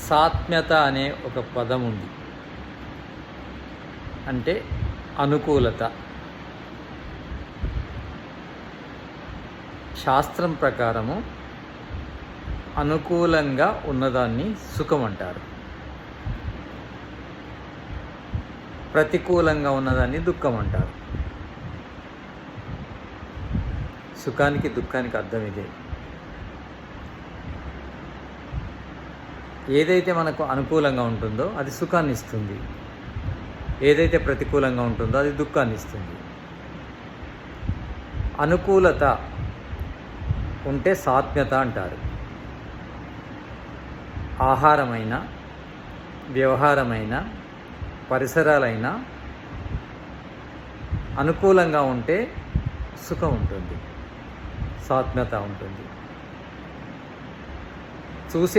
సాత్మ్యత అనే ఒక పదం ఉంది. అంటే అనుకూలత. శాస్త్రం ప్రకారము అనుకూలంగా ఉన్నదాన్ని సుఖం అంటారు, ప్రతికూలంగా ఉన్నదాన్ని దుఃఖం అంటారు. సుఖానికి దుఃఖానికి అర్థం ఇదే. ఏదైతే మనకు అనుకూలంగా ఉంటుందో అది సుఖాన్ని ఇస్తుంది, ఏదైతే ప్రతికూలంగా ఉంటుందో అది దుఃఖాన్ని ఇస్తుంది. అనుకూలత ఉంటే సాత్మ్యత అంటారు. ఆహారమైన, వ్యవహారమైన, పరిసరాలైన అనుకూలంగా ఉంటే సుఖం ఉంటుంది, సాత్మ్యత ఉంటుంది. చూసే